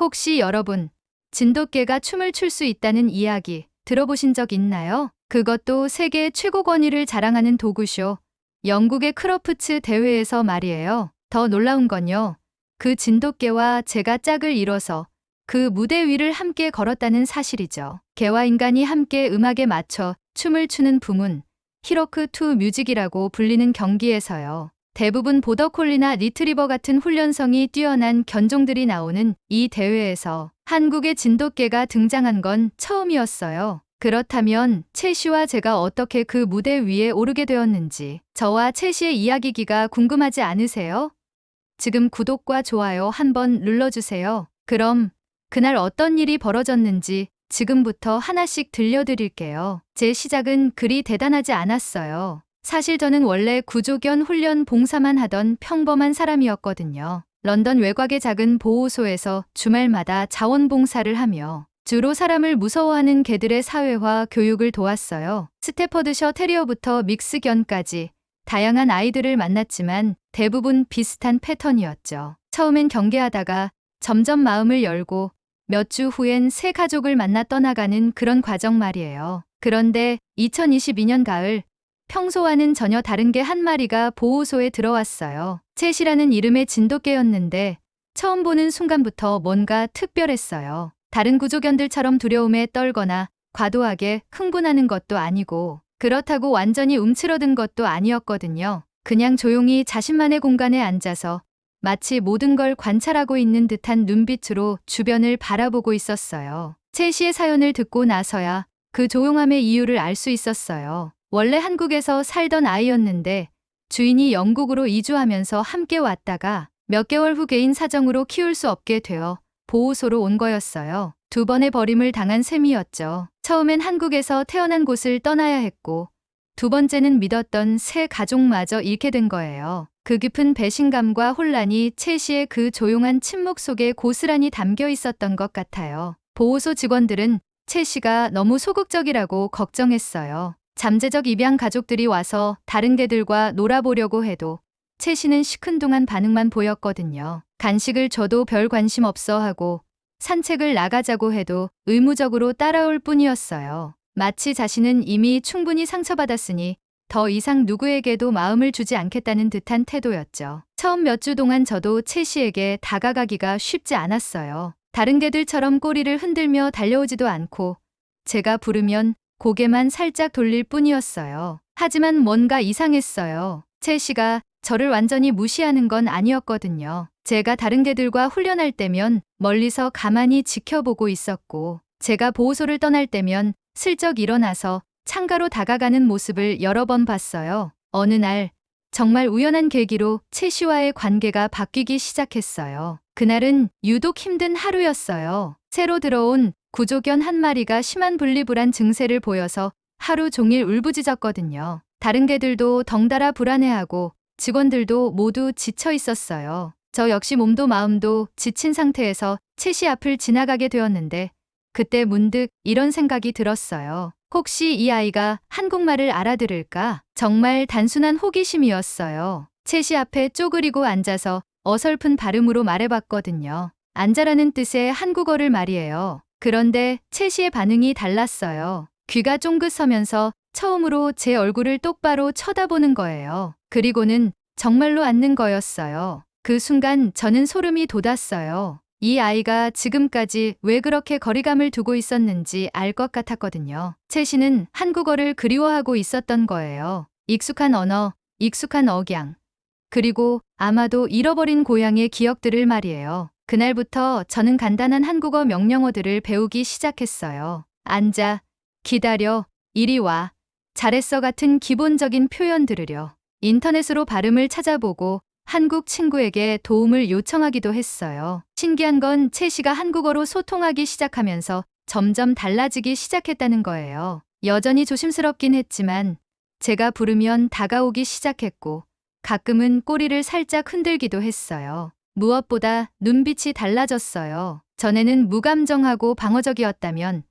혹시 여러분, 진돗개가 춤을 출 수 있다는 이야기 들어보신 적 있나요? 그것도 세계 최고 권위를 자랑하는 도구쇼, 영국의 크로프츠 대회에서 말이에요. 더 놀라운 건요, 그 진돗개와 제가 짝을 이뤄서 그 무대 위를 함께 걸었다는 사실이죠. 개와 인간이 함께 음악에 맞춰 춤을 추는 부문, 히로크 투 뮤직이라고 불리는 경기에서요. 대부분 보더콜리나 리트리버 같은 훈련성이 뛰어난 견종들이 나오는 이 대회에서 한국의 진돗개가 등장한 건 처음이었어요. 그렇다면 채 씨와 제가 어떻게 그 무대 위에 오르게 되었는지, 저와 채 씨의 이야기기가 궁금하지 않으세요? 지금 구독과 좋아요 한번 눌러주세요. 그럼 그날 어떤 일이 벌어졌는지 지금부터 하나씩 들려드릴게요. 제 시작은 그리 대단하지 않았어요. 사실 저는 원래 구조견 훈련 봉사만 하던 평범한 사람이었거든요. 런던 외곽의 작은 보호소에서 주말마다 자원봉사를 하며 주로 사람을 무서워하는 개들의 사회화 교육을 도왔어요. 스테퍼드셔 테리어부터 믹스견까지 다양한 아이들을 만났지만 대부분 비슷한 패턴이었죠. 처음엔 경계하다가 점점 마음을 열고 몇 주 후엔 새 가족을 만나 떠나가는 그런 과정 말이에요. 그런데 2022년 가을, 평소와는 전혀 다른 개 한 마리가 보호소에 들어왔어요. 챗이라는 이름의 진돗개였는데 처음 보는 순간부터 뭔가 특별했어요. 다른 구조견들처럼 두려움에 떨거나 과도하게 흥분하는 것도 아니고 그렇다고 완전히 움츠러든 것도 아니었거든요. 그냥 조용히 자신만의 공간에 앉아서 마치 모든 걸 관찰하고 있는 듯한 눈빛으로 주변을 바라보고 있었어요. 채 씨의 사연을 듣고 나서야 그 조용함의 이유를 알 수 있었어요. 원래 한국에서 살던 아이였는데 주인이 영국으로 이주하면서 함께 왔다가 몇 개월 후 개인 사정으로 키울 수 없게 되어 보호소로 온 거였어요. 2번의 버림을 당한 셈이었죠. 처음엔 한국에서 태어난 곳을 떠나야 했고 2번째는 믿었던 새 가족마저 잃게 된 거예요. 그 깊은 배신감과 혼란이 채 씨의 그 조용한 침묵 속에 고스란히 담겨 있었던 것 같아요. 보호소 직원들은 채 씨가 너무 소극적이라고 걱정했어요. 잠재적 입양 가족들이 와서 다른 개들과 놀아보려고 해도 채 씨는 시큰둥한 반응만 보였거든요. 간식을 줘도 별 관심 없어 하고 산책을 나가자고 해도 의무적으로 따라올 뿐이었어요. 마치 자신은 이미 충분히 상처받았으니 더 이상 누구에게도 마음을 주지 않겠다는 듯한 태도였죠. 처음 몇 주 동안 저도 채 씨에게 다가가기가 쉽지 않았어요. 다른 개들처럼 꼬리를 흔들며 달려오지도 않고 제가 부르면 고개만 살짝 돌릴 뿐이었어요. 하지만 뭔가 이상했어요. 채 씨가 저를 완전히 무시하는 건 아니었거든요. 제가 다른 개들과 훈련할 때면 멀리서 가만히 지켜보고 있었고 제가 보호소를 떠날 때면 슬쩍 일어나서 창가로 다가가는 모습을 여러 번 봤어요. 어느 날 정말 우연한 계기로 채 씨와의 관계가 바뀌기 시작했어요. 그날은 유독 힘든 하루였어요. 새로 들어온 구조견 한 마리가 심한 분리불안 증세를 보여서 하루 종일 울부짖었거든요. 다른 개들도 덩달아 불안해하고 직원들도 모두 지쳐 있었어요. 저 역시 몸도 마음도 지친 상태에서 채 씨 앞을 지나가게 되었는데 그때 문득 이런 생각이 들었어요. 혹시 이 아이가 한국말을 알아들을까? 정말 단순한 호기심이었어요. 채 씨 앞에 쪼그리고 앉아서 어설픈 발음으로 말해봤거든요. 앉아라는 뜻의 한국어를 말이에요. 그런데 채 씨의 반응이 달랐어요. 귀가 쫑긋 서면서 처음으로 제 얼굴을 똑바로 쳐다보는 거예요. 그리고는 정말로 앉는 거였어요. 그 순간 저는 소름이 돋았어요. 이 아이가 지금까지 왜 그렇게 거리감을 두고 있었는지 알 것 같았거든요. 채 씨는 한국어를 그리워하고 있었던 거예요. 익숙한 언어, 익숙한 억양, 그리고 아마도 잃어버린 고향의 기억들을 말이에요. 그날부터 저는 간단한 한국어 명령어들을 배우기 시작했어요. 앉아, 기다려, 이리 와, 잘했어 같은 기본적인 표현들을요. 인터넷으로 발음을 찾아보고 한국 친구에게 도움을 요청하기도 했어요. 신기한 건 채 씨가 한국어로 소통하기 시작하면서 점점 달라지기 시작했다는 거예요. 여전히 조심스럽긴 했지만 제가 부르면 다가오기 시작했고 가끔은 꼬리를 살짝 흔들기도 했어요. 무엇보다 눈빛이 달라졌어요. 전에는 무감정하고 방어적이었다면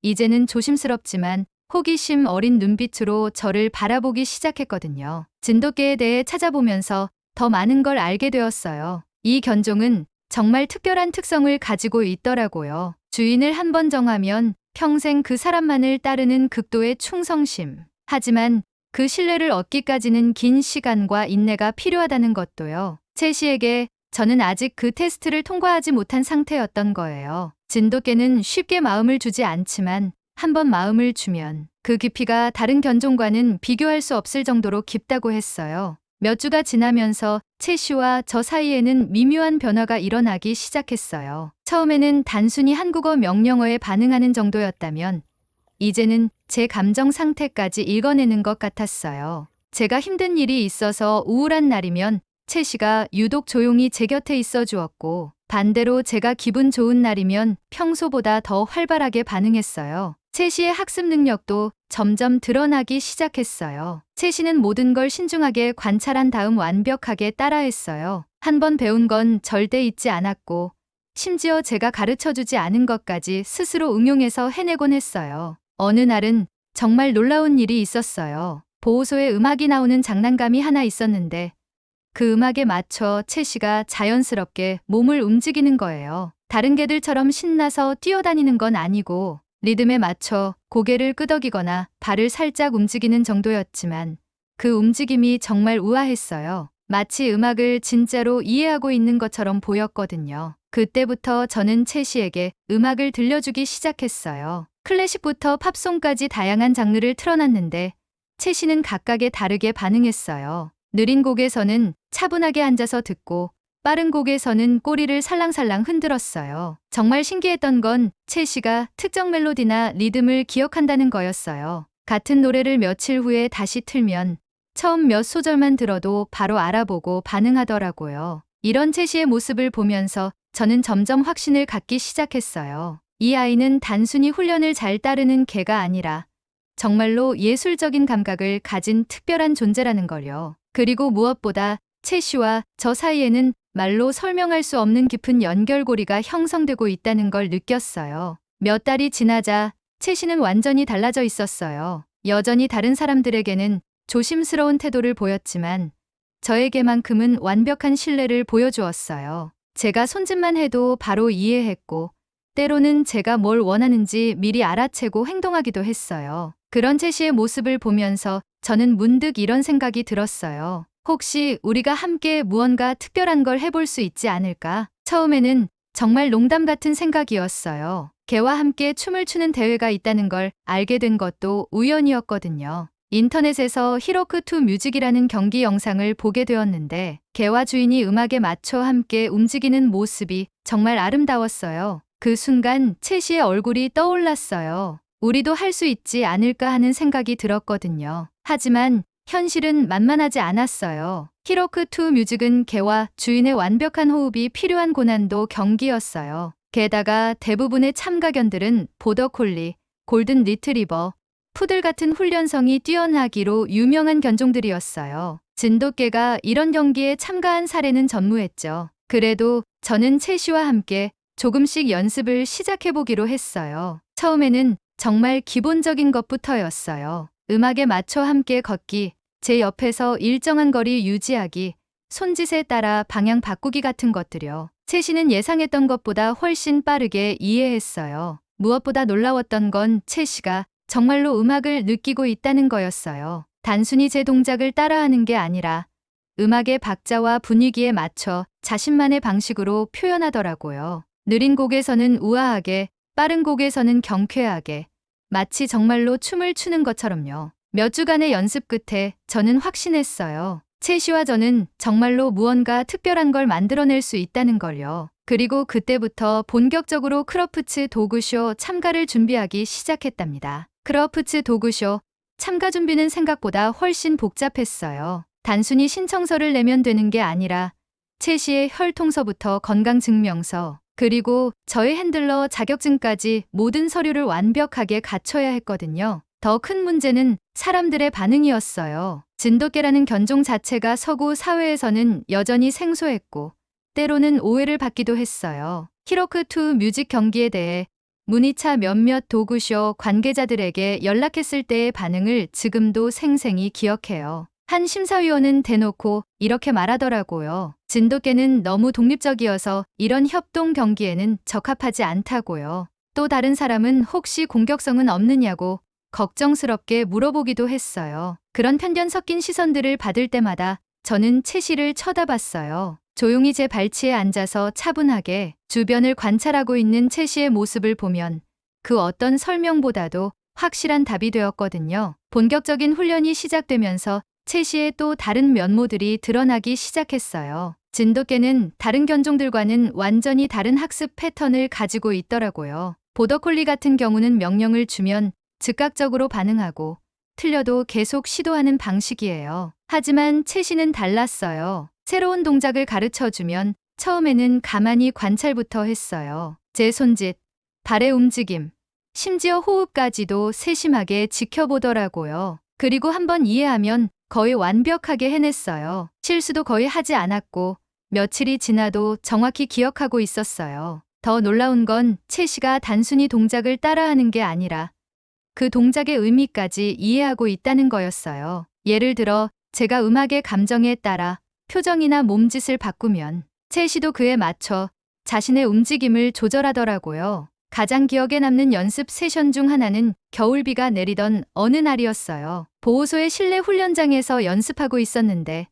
이제는 조심스럽지만 호기심 어린 눈빛으로 저를 바라보기 시작했거든요. 진돗개에 대해 찾아보면서 더 많은 걸 알게 되었어요. 이 견종은 정말 특별한 특성을 가지고 있더라고요. 주인을 한 번 정하면 평생 그 사람만을 따르는 극도의 충성심. 하지만 그 신뢰를 얻기까지는 긴 시간과 인내가 필요하다는 것도요. 채 씨에게 저는 아직 그 테스트를 통과하지 못한 상태였던 거예요. 진돗개는 쉽게 마음을 주지 않지만 한 번 마음을 주면 그 깊이가 다른 견종과는 비교할 수 없을 정도로 깊다고 했어요. 몇 주가 지나면서 채 씨와 저 사이에는 미묘한 변화가 일어나기 시작했어요. 처음에는 단순히 한국어 명령어에 반응하는 정도였다면 이제는 제 감정 상태까지 읽어내는 것 같았어요. 제가 힘든 일이 있어서 우울한 날이면 채 씨가 유독 조용히 제 곁에 있어 주었고, 반대로 제가 기분 좋은 날이면 평소보다 더 활발하게 반응했어요. 채 씨의 학습 능력도 점점 드러나기 시작했어요. 채 씨는 모든 걸 신중하게 관찰한 다음 완벽하게 따라했어요. 한 번 배운 건 절대 잊지 않았고, 심지어 제가 가르쳐주지 않은 것까지 스스로 응용해서 해내곤 했어요. 어느 날은 정말 놀라운 일이 있었어요. 보호소에 음악이 나오는 장난감이 하나 있었는데 그 음악에 맞춰 채 씨가 자연스럽게 몸을 움직이는 거예요. 다른 개들처럼 신나서 뛰어다니는 건 아니고 리듬에 맞춰 고개를 끄덕이거나 발을 살짝 움직이는 정도였지만 그 움직임이 정말 우아했어요. 마치 음악을 진짜로 이해하고 있는 것처럼 보였거든요. 그때부터 저는 채 씨에게 음악을 들려주기 시작했어요. 클래식부터 팝송까지 다양한 장르를 틀어놨는데 채 씨는 각각에 다르게 반응했어요. 느린 곡에서는 차분하게 앉아서 듣고 빠른 곡에서는 꼬리를 살랑살랑 흔들었어요. 정말 신기했던 건 채 씨가 특정 멜로디나 리듬을 기억한다는 거였어요. 같은 노래를 며칠 후에 다시 틀면 처음 몇 소절만 들어도 바로 알아보고 반응하더라고요. 이런 채 씨의 모습을 보면서 저는 점점 확신을 갖기 시작했어요. 이 아이는 단순히 훈련을 잘 따르는 개가 아니라 정말로 예술적인 감각을 가진 특별한 존재라는 걸요. 그리고 무엇보다 채 씨와 저 사이에는 말로 설명할 수 없는 깊은 연결고리가 형성되고 있다는 걸 느꼈어요. 몇 달이 지나자 채 씨는 완전히 달라져 있었어요. 여전히 다른 사람들에게는 조심스러운 태도를 보였지만 저에게만큼은 완벽한 신뢰를 보여주었어요. 제가 손짓만 해도 바로 이해했고 때로는 제가 뭘 원하는지 미리 알아채고 행동하기도 했어요. 그런 채 씨의 모습을 보면서 저는 문득 이런 생각이 들었어요. 혹시 우리가 함께 무언가 특별한 걸 해볼 수 있지 않을까? 처음에는 정말 농담 같은 생각이었어요. 개와 함께 춤을 추는 대회가 있다는 걸 알게 된 것도 우연이었거든요. 인터넷에서 히로크2 뮤직이라는 경기 영상을 보게 되었는데 개와 주인이 음악에 맞춰 함께 움직이는 모습이 정말 아름다웠어요. 그 순간 채 씨의 얼굴이 떠올랐어요. 우리도 할 수 있지 않을까 하는 생각이 들었거든요. 하지만 현실은 만만하지 않았어요. 히로크2 뮤직은 개와 주인의 완벽한 호흡이 필요한 고난도 경기였어요. 게다가 대부분의 참가견들은 보더콜리, 골든 리트리버, 푸들 같은 훈련성이 뛰어나기로 유명한 견종들이었어요. 진돗개가 이런 경기에 참가한 사례는 전무했죠. 그래도 저는 채 씨와 함께 조금씩 연습을 시작해보기로 했어요. 처음에는 정말 기본적인 것부터였어요. 음악에 맞춰 함께 걷기, 제 옆에서 일정한 거리 유지하기, 손짓에 따라 방향 바꾸기 같은 것들요. 채 씨는 예상했던 것보다 훨씬 빠르게 이해했어요. 무엇보다 놀라웠던 건 채 씨가 정말로 음악을 느끼고 있다는 거였어요. 단순히 제 동작을 따라하는 게 아니라 음악의 박자와 분위기에 맞춰 자신만의 방식으로 표현하더라고요. 느린 곡에서는 우아하게, 빠른 곡에서는 경쾌하게, 마치 정말로 춤을 추는 것처럼요. 몇 주간의 연습 끝에 저는 확신했어요. 채 씨와 저는 정말로 무언가 특별한 걸 만들어낼 수 있다는 걸요. 그리고 그때부터 본격적으로 크로프츠 도구쇼 참가를 준비하기 시작했답니다. 크로프츠 도구쇼 참가 준비는 생각보다 훨씬 복잡했어요. 단순히 신청서를 내면 되는 게 아니라 채 씨의 혈통서부터 건강증명서, 그리고 저의 핸들러 자격증까지 모든 서류를 완벽하게 갖춰야 했거든요. 더 큰 문제는 사람들의 반응이었어요. 진돗개라는 견종 자체가 서구 사회에서는 여전히 생소했고 때로는 오해를 받기도 했어요. 히로크2 뮤직 경기에 대해 문의차 몇몇 도구쇼 관계자들에게 연락했을 때의 반응을 지금도 생생히 기억해요. 한 심사위원은 대놓고 이렇게 말하더라고요. 진돗개는 너무 독립적이어서 이런 협동 경기에는 적합하지 않다고요. 또 다른 사람은 혹시 공격성은 없느냐고 걱정스럽게 물어보기도 했어요. 그런 편견 섞인 시선들을 받을 때마다 저는 채 씨를 쳐다봤어요. 조용히 제 발치에 앉아서 차분하게 주변을 관찰하고 있는 채 씨의 모습을 보면 그 어떤 설명보다도 확실한 답이 되었거든요. 본격적인 훈련이 시작되면서 채 씨의 또 다른 면모들이 드러나기 시작했어요. 진돗개는 다른 견종들과는 완전히 다른 학습 패턴을 가지고 있더라고요. 보더콜리 같은 경우는 명령을 주면 즉각적으로 반응하고 틀려도 계속 시도하는 방식이에요. 하지만 채 씨는 달랐어요. 새로운 동작을 가르쳐주면 처음에는 가만히 관찰부터 했어요. 제 손짓, 발의 움직임, 심지어 호흡까지도 세심하게 지켜보더라고요. 그리고 한번 이해하면 거의 완벽하게 해냈어요. 실수도 거의 하지 않았고 며칠이 지나도 정확히 기억하고 있었어요. 더 놀라운 건 채 씨가 단순히 동작을 따라하는 게 아니라 그 동작의 의미까지 이해하고 있다는 거였어요. 예를 들어 제가 음악의 감정에 따라 표정이나 몸짓을 바꾸면 채 씨도 그에 맞춰 자신의 움직임을 조절하더라고요. 가장 기억에 남는 연습 세션 중 하나는 겨울비가 내리던 어느 날이었어요. 보호소의 실내 훈련장에서 연습하고 있었는데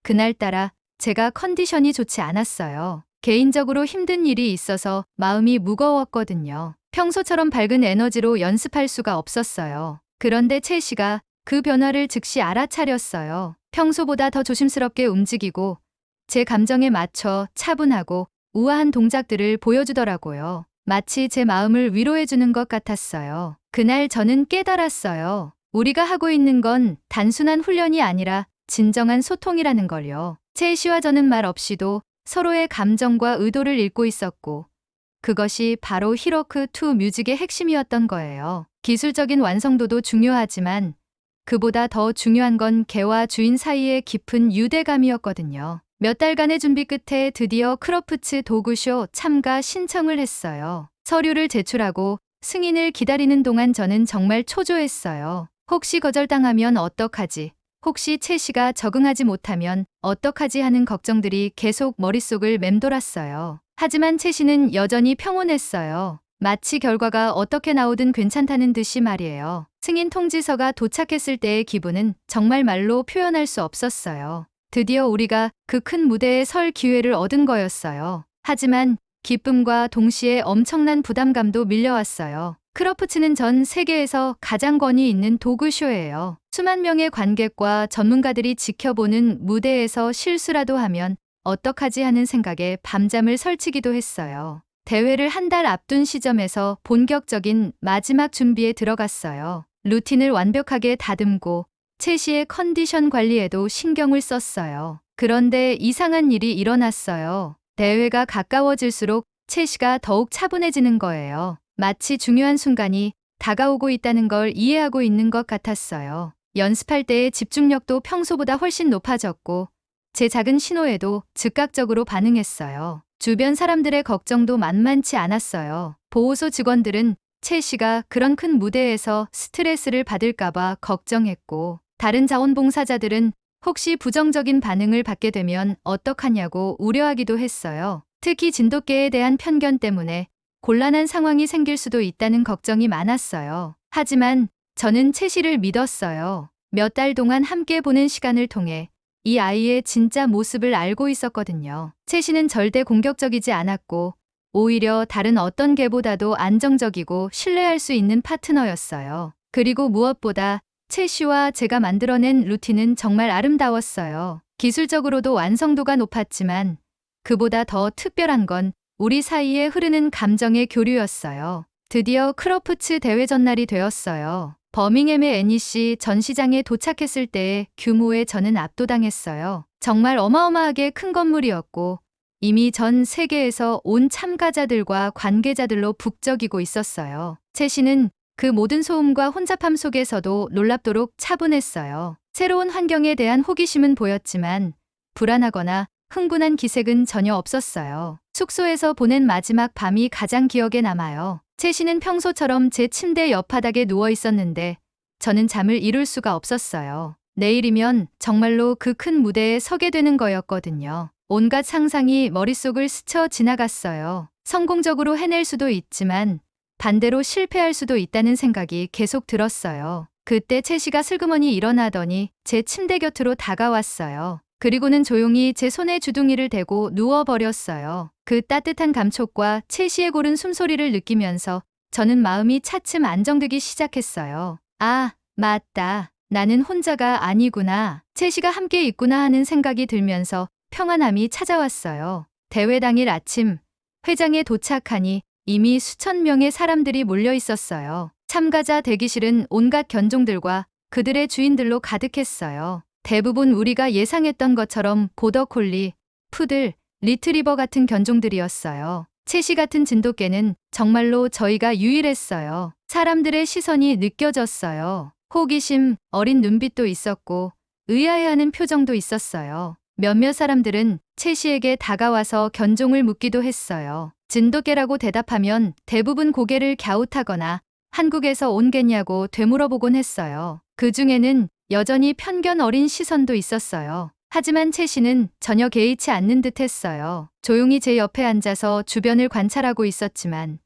그날따라 제가 컨디션이 좋지 않았어요. 개인적으로 힘든 일이 있어서 마음이 무거웠거든요. 평소처럼 밝은 에너지로 연습할 수가 없었어요. 그런데 채 씨가 그 변화를 즉시 알아차렸어요. 평소보다 더 조심스럽게 움직이고 제 감정에 맞춰 차분하고 우아한 동작들을 보여주더라고요. 마치 제 마음을 위로해주는 것 같았어요. 그날 저는 깨달았어요. 우리가 하고 있는 건 단순한 훈련이 아니라 진정한 소통이라는 걸요. 채 씨와 저는 말 없이도 서로의 감정과 의도를 읽고 있었고 그것이 바로 히로크2 뮤직의 핵심이었던 거예요. 기술적인 완성도도 중요하지만 그보다 더 중요한 건 개와 주인 사이의 깊은 유대감이었거든요. 몇 달간의 준비 끝에 드디어 크로프츠 도구쇼 참가 신청을 했어요. 서류를 제출하고 승인을 기다리는 동안 저는 정말 초조했어요. 혹시 거절당하면 어떡하지? 혹시 채 씨가 적응하지 못하면 어떡하지 하는 걱정들이 계속 머릿속을 맴돌았어요. 하지만 채 씨는 여전히 평온했어요. 마치 결과가 어떻게 나오든 괜찮다는 듯이 말이에요. 승인 통지서가 도착했을 때의 기분은 정말 말로 표현할 수 없었어요. 드디어 우리가 그 큰 무대에 설 기회를 얻은 거였어요. 하지만 기쁨과 동시에 엄청난 부담감도 밀려왔어요. 크로프츠는 전 세계에서 가장 권위 있는 도구쇼예요. 수만 명의 관객과 전문가들이 지켜보는 무대에서 실수라도 하면 어떡하지 하는 생각에 밤잠을 설치기도 했어요. 대회를 한 달 앞둔 시점에서 본격적인 마지막 준비에 들어갔어요. 루틴을 완벽하게 다듬고 채 씨의 컨디션 관리에도 신경을 썼어요. 그런데 이상한 일이 일어났어요. 대회가 가까워질수록 채 씨가 더욱 차분해지는 거예요. 마치 중요한 순간이 다가오고 있다는 걸 이해하고 있는 것 같았어요. 연습할 때의 집중력도 평소보다 훨씬 높아졌고 제 작은 신호에도 즉각적으로 반응했어요. 주변 사람들의 걱정도 만만치 않았어요. 보호소 직원들은 채 씨가 그런 큰 무대에서 스트레스를 받을까봐 걱정했고 다른 자원봉사자들은 혹시 부정적인 반응을 받게 되면 어떡하냐고 우려하기도 했어요. 특히 진돗개에 대한 편견 때문에 곤란한 상황이 생길 수도 있다는 걱정이 많았어요. 하지만 저는 채 씨를 믿었어요. 몇 달 동안 함께 보낸 시간을 통해 이 아이의 진짜 모습을 알고 있었거든요. 채 씨는 절대 공격적이지 않았고 오히려 다른 어떤 개보다도 안정적이고 신뢰할 수 있는 파트너였어요. 그리고 무엇보다 채 씨와 제가 만들어낸 루틴은 정말 아름다웠어요. 기술적으로도 완성도가 높았지만 그보다 더 특별한 건 우리 사이에 흐르는 감정의 교류였어요. 드디어 크로프츠 대회 전날이 되었어요. 버밍햄의 NEC 전시장에 도착했을 때의 규모에 저는 압도당했어요. 정말 어마어마하게 큰 건물이었고 이미 전 세계에서 온 참가자들과 관계자들로 북적이고 있었어요. 채 씨는 그 모든 소음과 혼잡함 속에서도 놀랍도록 차분했어요. 새로운 환경에 대한 호기심은 보였지만 불안하거나 흥분한 기색은 전혀 없었어요. 숙소에서 보낸 마지막 밤이 가장 기억에 남아요. 채 씨는 평소처럼 제 침대 옆바닥에 누워 있었는데 저는 잠을 이룰 수가 없었어요. 내일이면 정말로 그 큰 무대에 서게 되는 거였거든요. 온갖 상상이 머릿속을 스쳐 지나갔어요. 성공적으로 해낼 수도 있지만 반대로 실패할 수도 있다는 생각이 계속 들었어요. 그때 채씨가 슬그머니 일어나더니 제 침대 곁으로 다가왔어요. 그리고는 조용히 제 손에 주둥이를 대고 누워버렸어요. 그 따뜻한 감촉과 채씨의 고른 숨소리를 느끼면서 저는 마음이 차츰 안정되기 시작했어요. 아, 맞다. 나는 혼자가 아니구나. 채씨가 함께 있구나 하는 생각이 들면서 평안함이 찾아왔어요. 대회 당일 아침, 회장에 도착하니 이미 수천 명의 사람들이 몰려 있었어요. 참가자 대기실은 온갖 견종들과 그들의 주인들로 가득했어요. 대부분 우리가 예상했던 것처럼 보더콜리, 푸들, 리트리버 같은 견종들이었어요. 채씨 같은 진돗개는 정말로 저희가 유일했어요. 사람들의 시선이 느껴졌어요. 호기심, 어린 눈빛도 있었고 의아해하는 표정도 있었어요. 몇몇 사람들은 채씨에게 다가와서 견종을 묻기도 했어요. 진돗개라고 대답하면 대부분 고개를 갸웃하거나 한국에서 온 개냐고 되물어보곤 했어요. 그 중에는 여전히 편견 어린 시선도 있었어요. 하지만 채씨는 전혀 개의치 않는 듯 했어요. 조용히 제 옆에 앉아서 주변을 관찰하고 있었지만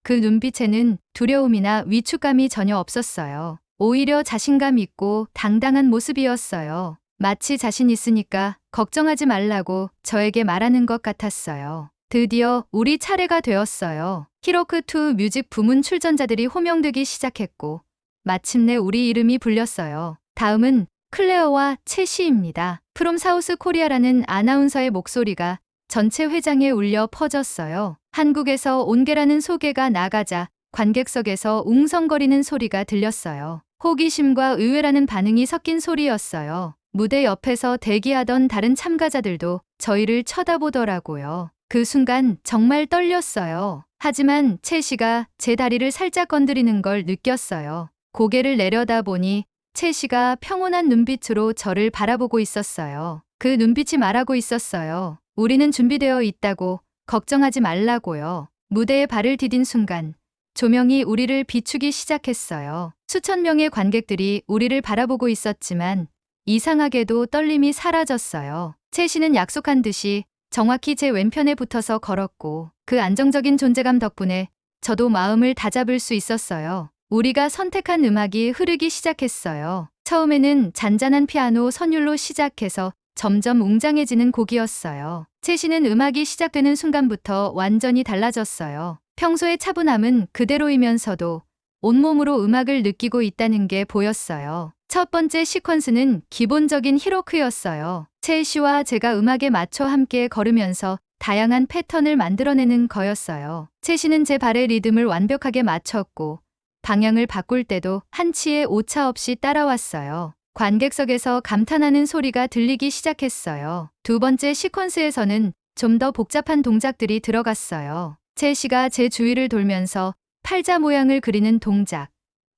그 눈빛에는 두려움이나 위축감이 전혀 없었어요. 오히려 자신감 있고 당당한 모습이었어요. 마치 자신 있으니까 걱정하지 말라고 저에게 말하는 것 같았어요. 드디어 우리 차례가 되었어요. 히로크2 뮤직 부문 출전자들이 호명되기 시작했고 마침내 우리 이름이 불렸어요. 다음은 클레어와 채시입니다. 프롬 사우스 코리아라는 아나운서의 목소리가 전체 회장에 울려 퍼졌어요. 한국에서 온 개라는 소개가 나가자 관객석에서 웅성거리는 소리가 들렸어요. 호기심과 의외라는 반응이 섞인 소리였어요. 무대 옆에서 대기하던 다른 참가자들도 저희를 쳐다보더라고요. 그 순간 정말 떨렸어요. 하지만 채씨가 제 다리를 살짝 건드리는 걸 느꼈어요. 고개를 내려다보니 채씨가 평온한 눈빛으로 저를 바라보고 있었어요. 그 눈빛이 말하고 있었어요. 우리는 준비되어 있다고, 걱정하지 말라고요. 무대에 발을 디딘 순간 조명이 우리를 비추기 시작했어요. 수천 명의 관객들이 우리를 바라보고 있었지만 이상하게도 떨림이 사라졌어요. 채씨는 약속한 듯이 정확히 제 왼편에 붙어서 걸었고 그 안정적인 존재감 덕분에 저도 마음을 다잡을 수 있었어요. 우리가 선택한 음악이 흐르기 시작했어요. 처음에는 잔잔한 피아노 선율로 시작해서 점점 웅장해지는 곡이었어요. 채씨는 음악이 시작되는 순간부터 완전히 달라졌어요. 평소의 차분함은 그대로이면서도 온몸으로 음악을 느끼고 있다는 게 보였어요. 첫 번째 시퀀스는 기본적인 히로크였어요. 채씨와 제가 음악에 맞춰 함께 걸으면서 다양한 패턴을 만들어내는 거였어요. 채씨는 제 발의 리듬을 완벽하게 맞췄고 방향을 바꿀 때도 한치의 오차 없이 따라왔어요. 관객석에서 감탄하는 소리가 들리기 시작했어요. 두 번째 시퀀스에서는 좀 더 복잡한 동작들이 들어갔어요. 채씨가 제 주위를 돌면서 팔자 모양을 그리는 동작,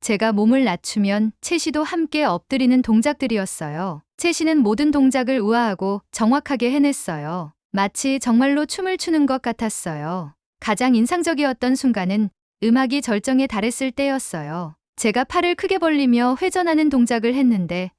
제가 몸을 낮추면 채씨도 함께 엎드리는 동작들이었어요. 채씨는 모든 동작을 우아하고 정확하게 해냈어요. 마치 정말로 춤을 추는 것 같았어요. 가장 인상적이었던 순간은 음악이 절정에 달했을 때였어요. 제가 팔을 크게 벌리며 회전하는 동작을 했는데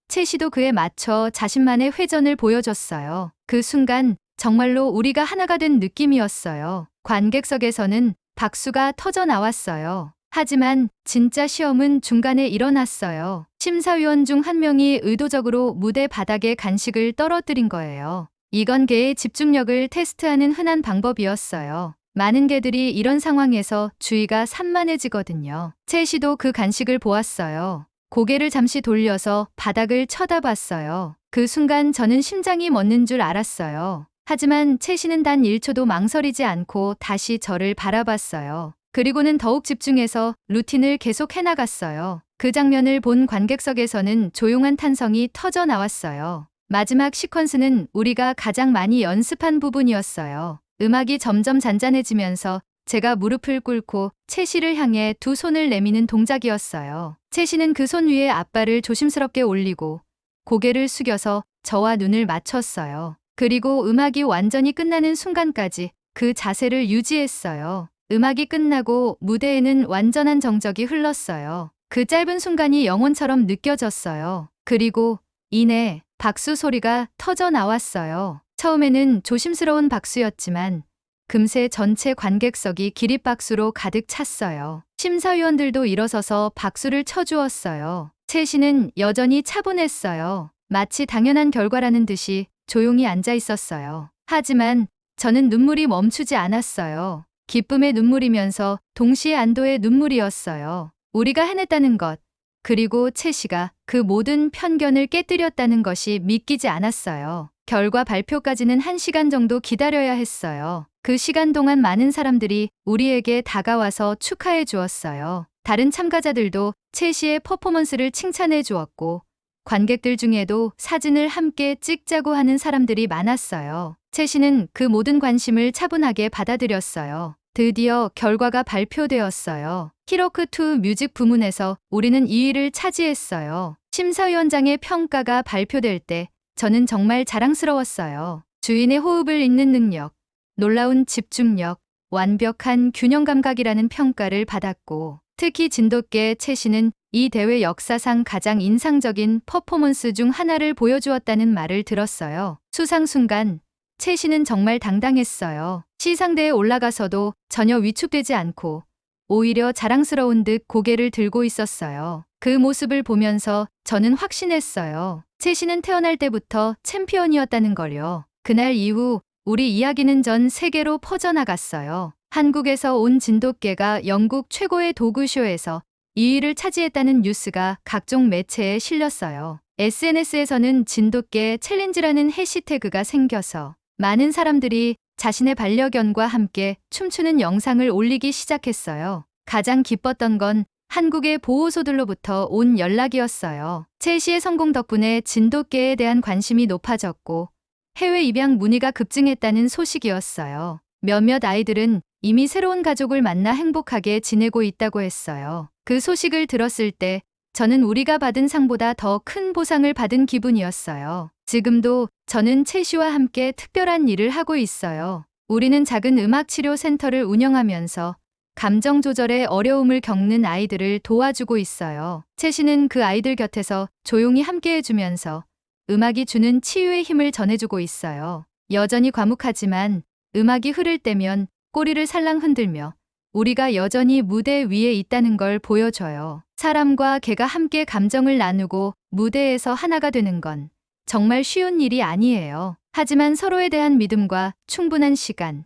채씨도 그에 맞춰 자신만의 회전을 보여줬어요. 그 순간 정말로 우리가 하나가 된 느낌이었어요. 관객석에서는 박수가 터져 나왔어요. 하지만 진짜 시험은 중간에 일어났어요. 심사위원 중 한 명이 의도적으로 무대 바닥에 간식을 떨어뜨린 거예요. 이건 개의 집중력을 테스트하는 흔한 방법이었어요. 많은 개들이 이런 상황에서 주의가 산만해지거든요. 채씨도 그 간식을 보았어요. 고개를 잠시 돌려서 바닥을 쳐다봤어요. 그 순간 저는 심장이 멎는 줄 알았어요. 하지만 채씨는 단 1초도 망설이지 않고 다시 저를 바라봤어요. 그리고는 더욱 집중해서 루틴을 계속 해나갔어요. 그 장면을 본 관객석에서는 조용한 탄성이 터져 나왔어요. 마지막 시퀀스는 우리가 가장 많이 연습한 부분이었어요. 음악이 점점 잔잔해지면서 제가 무릎을 꿇고 채씨를 향해 두 손을 내미는 동작이었어요. 채씨는 그 손 위에 앞발을 조심스럽게 올리고 고개를 숙여서 저와 눈을 맞췄어요. 그리고 음악이 완전히 끝나는 순간까지 그 자세를 유지했어요. 음악이 끝나고 무대에는 완전한 정적이 흘렀어요. 그 짧은 순간이 영혼처럼 느껴졌어요. 그리고 이내 박수 소리가 터져 나왔어요. 처음에는 조심스러운 박수였지만 금세 전체 관객석이 기립박수로 가득 찼어요. 심사위원들도 일어서서 박수를 쳐주었어요. 채 씨는 여전히 차분했어요. 마치 당연한 결과라는 듯이 조용히 앉아 있었어요. 하지만 저는 눈물이 멈추지 않았어요. 기쁨의 눈물이면서 동시에 안도의 눈물이었어요. 우리가 해냈다는 것, 그리고 채 씨가 그 모든 편견을 깨뜨렸다는 것이 믿기지 않았어요. 결과 발표까지는 1시간 정도 기다려야 했어요. 그 시간 동안 많은 사람들이 우리에게 다가와서 축하해 주었어요. 다른 참가자들도 채 씨의 퍼포먼스를 칭찬해 주었고, 관객들 중에도 사진을 함께 찍자고 하는 사람들이 많았어요. 채 씨는 그 모든 관심을 차분하게 받아들였어요. 드디어 결과가 발표되었어요. 히로크2 뮤직 부문에서 우리는 2위를 차지했어요. 심사위원장의 평가가 발표될 때 저는 정말 자랑스러웠어요. 주인의 호흡을 읽는 능력, 놀라운 집중력, 완벽한 균형 감각이라는 평가를 받았고, 특히 진돗개 채 씨는 이 대회 역사상 가장 인상적인 퍼포먼스 중 하나를 보여주었다는 말을 들었어요. 수상 순간 채 씨는 정말 당당했어요. 시상대에 올라가서도 전혀 위축되지 않고 오히려 자랑스러운 듯 고개를 들고 있었어요. 그 모습을 보면서 저는 확신했어요. 채 씨는 태어날 때부터 챔피언이었다는 걸요. 그날 이후 우리 이야기는 전 세계로 퍼져나갔어요. 한국에서 온 진돗개가 영국 최고의 도그쇼에서 2위를 차지했다는 뉴스가 각종 매체에 실렸어요. SNS에서는 진돗개 챌린지라는 해시태그가 생겨서 많은 사람들이 자신의 반려견과 함께 춤추는 영상을 올리기 시작했어요. 가장 기뻤던 건 한국의 보호소들로부터 온 연락이었어요. 채 씨의 성공 덕분에 진돗개에 대한 관심이 높아졌고 해외 입양 문의가 급증했다는 소식이었어요. 몇몇 아이들은 이미 새로운 가족을 만나 행복하게 지내고 있다고 했어요. 그 소식을 들었을 때 저는 우리가 받은 상보다 더 큰 보상을 받은 기분이었어요. 지금도 저는 채 씨와 함께 특별한 일을 하고 있어요. 우리는 작은 음악치료 센터를 운영하면서 감정 조절에 어려움을 겪는 아이들을 도와주고 있어요. 채 씨는 그 아이들 곁에서 조용히 함께 해주면서 음악이 주는 치유의 힘을 전해주고 있어요. 여전히 과묵하지만 음악이 흐를 때면 꼬리를 살랑 흔들며 우리가 여전히 무대 위에 있다는 걸 보여줘요. 사람과 개가 함께 감정을 나누고 무대에서 하나가 되는 건 정말 쉬운 일이 아니에요. 하지만 서로에 대한 믿음과 충분한 시간,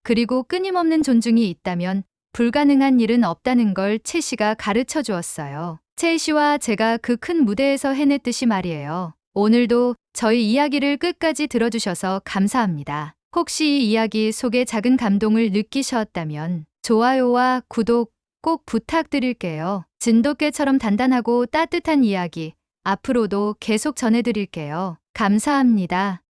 그리고 끊임없는 존중이 있다면 불가능한 일은 없다는 걸 채 씨가 가르쳐 주었어요. 채 씨와 제가 그 큰 무대에서 해냈듯이 말이에요. 오늘도 저희 이야기를 끝까지 들어주셔서 감사합니다. 혹시 이 이야기 속에 작은 감동을 느끼셨다면 좋아요와 구독 꼭 부탁드릴게요. 진돗개처럼 단단하고 따뜻한 이야기 앞으로도 계속 전해드릴게요. 감사합니다.